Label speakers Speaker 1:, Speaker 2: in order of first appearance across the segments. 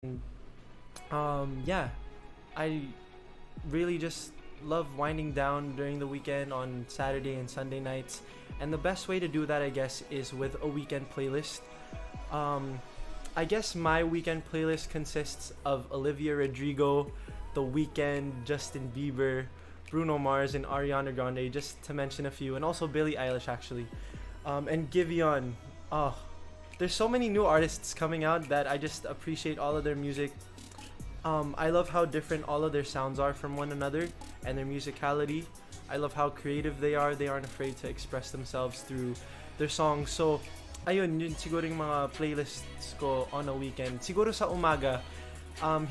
Speaker 1: Yeah, I really just love winding down during the weekend on Saturday and Sunday nights. And the best way to do that, I guess, is with a weekend playlist. Um, I guess my weekend playlist consists of Olivia Rodrigo, The Weeknd, Justin Bieber, Bruno Mars, and Ariana Grande, just to mention a few, and also Billie Eilish actually, and Giveon. Oh, there's so many new artists coming out that I just appreciate all of their music. I love how different all of their sounds are from one another and their musicality. I love how creative they are. They aren't afraid to express themselves through their songs. So, ayun, yun siguro yung mga playlists ko on a weekend. Siguro sa umaga,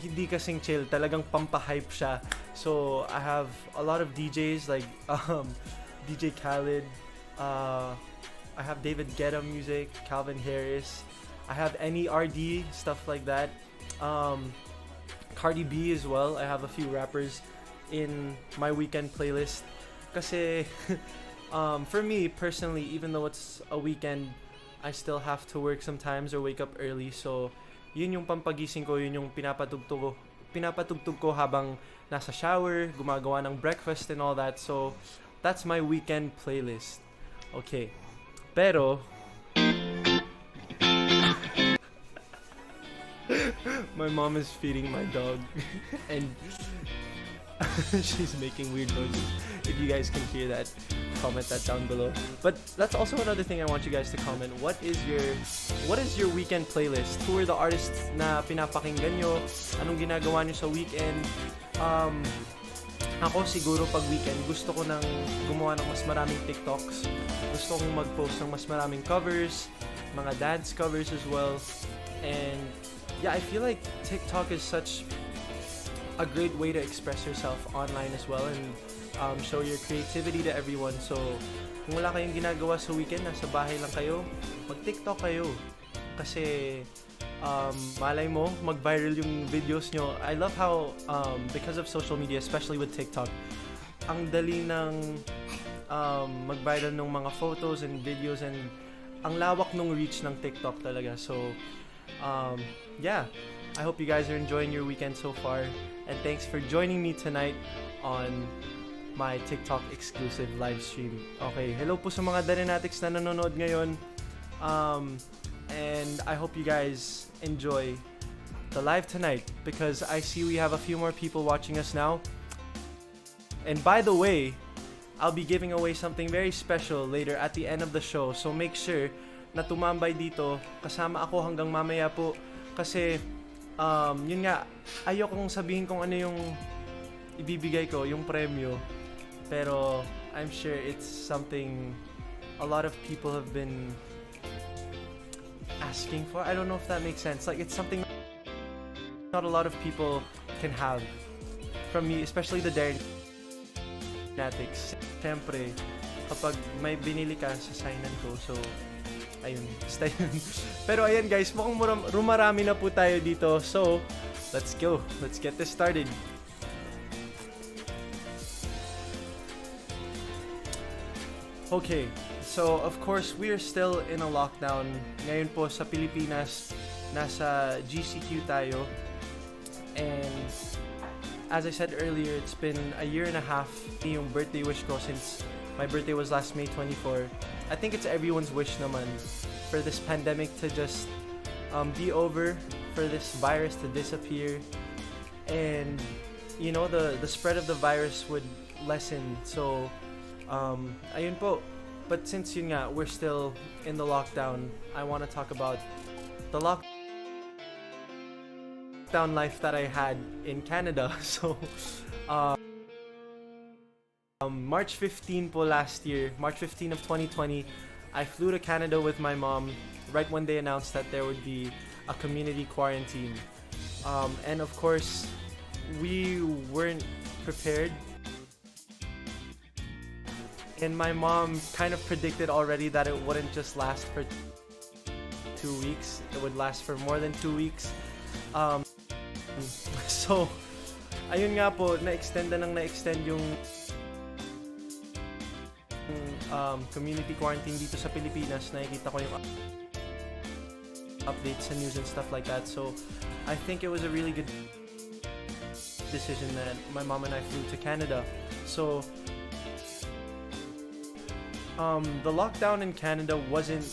Speaker 1: hindi kasing chill. Talagang pampahype siya. So, I have a lot of DJs like DJ Khaled. I have David Guetta music, Calvin Harris. I have NERD, stuff like that. Cardi B as well. I have a few rappers in my weekend playlist. Kasi, for me personally, even though it's a weekend, I still have to work sometimes or wake up early. So, yun yung pampagising ko, yun yung pinapatugtog ko habang nasa shower, gumagawa ng breakfast and all that. So, that's my weekend playlist. Okay. Pero, my mom is feeding my dog and she's making weird noises. If you guys can hear that, comment that down below. But that's also another thing I want you guys to comment. What is your weekend playlist? Who are the artists na pinapakinggan nyo? Anong ginagawa nyo sa weekend? Ako siguro pag weekend, gusto ko nang gumawa ng mas maraming TikToks. Gusto kong mag-post ng mas maraming covers, mga dance covers as well. And yeah, I feel like TikTok is such a great way to express yourself online as well and show your creativity to everyone. So, kung wala kayong ginagawa sa weekend, nasa bahay lang kayo, mag-TikTok kayo. Kasi, malay mo, mag-viral yung videos nyo. I love how, because of social media, especially with TikTok, ang dali ng mag-viral ng mga photos and videos and ang lawak ng reach ng TikTok talaga. So, yeah, I hope you guys are enjoying your weekend so far. And thanks for joining me tonight on my TikTok exclusive live stream. Okay, hello po sa mga Darenatics na nanonood ngayon. And I hope you guys enjoy the live tonight because I see we have a few more people watching us now. And by the way, I'll be giving away something very special later at the end of the show. So make sure na tumambay dito. Kasama ako hanggang mamaya po. Kasi, yun nga, ayokong sabihin kung ano yung ibibigay ko, yung premyo. Pero, I'm sure it's something a lot of people have been asking for. I don't know if that makes sense. Like, it's something not a lot of people can have from me, especially the Darren Espanto. Siyempre, kapag may binili ka, sasaynan ko. So, ayun, basta yun. Pero ayan guys, mukhang rumarami na po tayo dito. So, let's go. Let's get this started. Okay, so of course, we are still in a lockdown. Ngayon po sa Pilipinas, nasa GCQ tayo. And as I said earlier, it's been a year and a half yung birthday wish ko since my birthday was last May 24. I think it's everyone's wish naman for this pandemic to just be over, for this virus to disappear, and you know the spread of the virus would lessen. So ayun po. But since yun nga, we're still in the lockdown, I want to talk about the lockdown life that I had in Canada. So March 15 po last year, March 15 of 2020, I flew to Canada with my mom right when they announced that there would be a community quarantine. And of course, we weren't prepared. And my mom kind of predicted already that it wouldn't just last for 2 weeks. It would last for more than 2 weeks. So, ayun nga po, na-extend yung community quarantine dito sa Pilipinas. Nakikita ko yung updates and news and stuff like that. So I think it was a really good decision that my mom and I flew to Canada. So the lockdown in Canada wasn't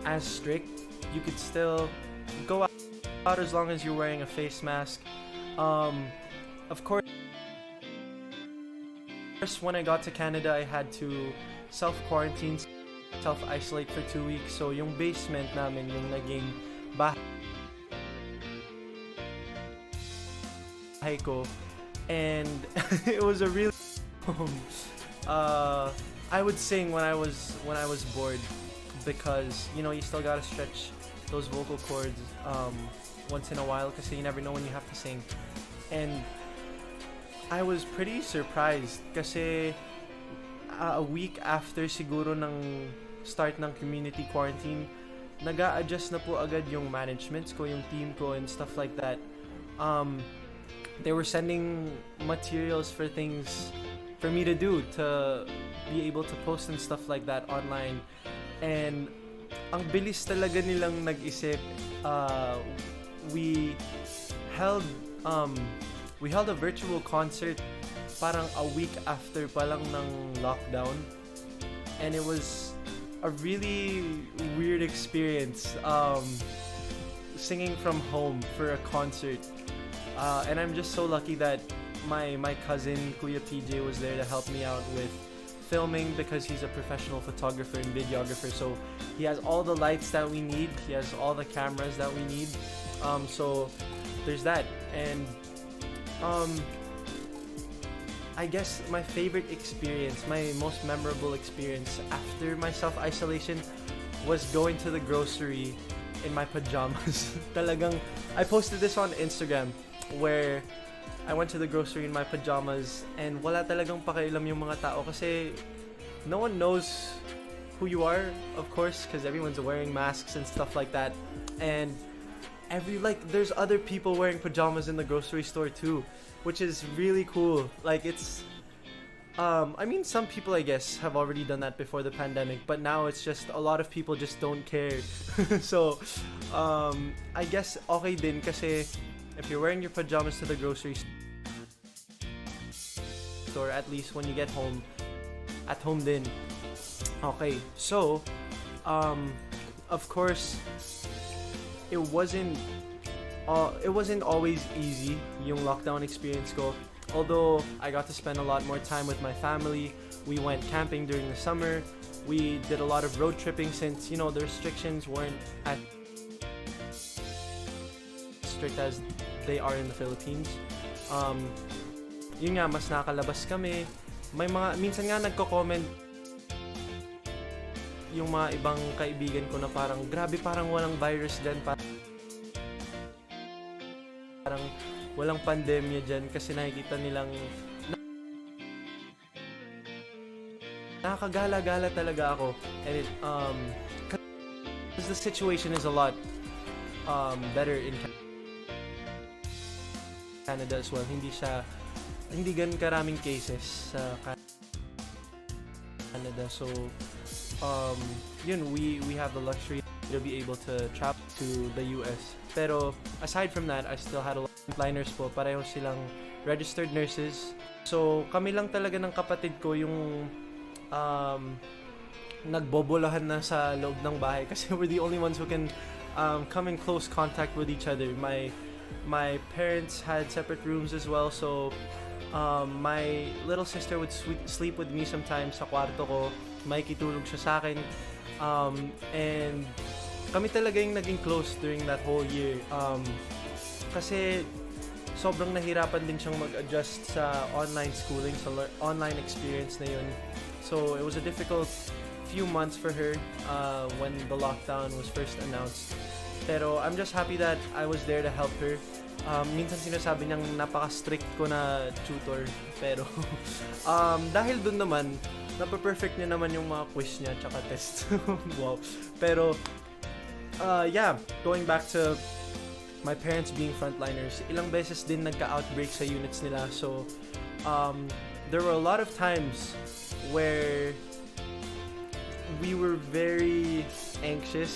Speaker 1: as strict. You could still go out as long as you're wearing a face mask. Of course, when I got to Canada, I had to self-quarantine, self-isolate for 2 weeks. So yung basement namin, yung naging bahay ko. And it was a really I would sing when I was bored, because you still gotta stretch those vocal cords once in a while, kasi you never know when you have to sing. And I was pretty surprised kasi a week after siguro ng start ng community quarantine, nag-a-adjust na po agad yung managements ko, yung team ko and stuff like that. They were sending materials for things for me to do, to be able to post and stuff like that online. And ang bilis talaga nilang nag-isip. We held a virtual concert parang a week after pa lang ng lockdown, and it was a really weird experience, singing from home for a concert. And I'm just so lucky that my cousin Kuya PJ was there to help me out with filming, because he's a professional photographer and videographer. So he has all the lights that we need. He has all the cameras that we need. So there's that. And I guess my favorite experience, my most memorable experience after my self-isolation was going to the grocery in my pajamas. Talagang, I posted this on Instagram, where I went to the grocery in my pajamas and wala talagang pakialam yung mga tao, kasi no one knows who you are, of course, because everyone's wearing masks and stuff like that. And there's other people wearing pajamas in the grocery store too, which is really cool. Like, it's I mean, some people I guess have already done that before the pandemic, but now it's just a lot of people just don't care. So I guess okay din, kasi if you're wearing your pajamas to the grocery store, at least when you get home, at home din. Okay, so of course it wasn't always easy yung lockdown experience ko. Although I got to spend a lot more time with my family. We went camping during the summer. We did a lot of road tripping, since the restrictions weren't as strict as they are in the Philippines. Yun nga, mas nakalabas kami. May minsan nga nagko-comment yung mga ibang kaibigan ko na parang, grabe, parang walang virus dyan, parang walang pandemya dyan, kasi nakikita nilang nakakagala-gala talaga ako. And because the situation is a lot better in Canada as well. Hindi ganun karaming cases sa Canada. So we have the luxury to be able to travel to the US. Pero aside from that, I still had a lot of frontliners po. Pareho silang registered nurses. So kami lang talaga ng kapatid ko yung nagbobolahan na sa loob ng bahay, kasi we're the only ones who can come in close contact with each other. My parents had separate rooms as well, so my little sister would sleep with me sometimes sa kwarto ko. Makikitulog siya sa akin. And kami talaga yung naging close during that whole year. Kasi sobrang nahirapan din siyang mag-adjust sa online schooling, sa online experience na yun. So it was a difficult few months for her when the lockdown was first announced. Pero I'm just happy that I was there to help her. Minsan sinasabi niyang napaka-strict ko na tutor, pero dahil dun naman, napa-perfect niya naman yung mga quiz niya tsaka test. Wow. Pero yeah, going back to my parents being frontliners, ilang beses din nagka-outbreak sa units nila. So there were a lot of times where we were very anxious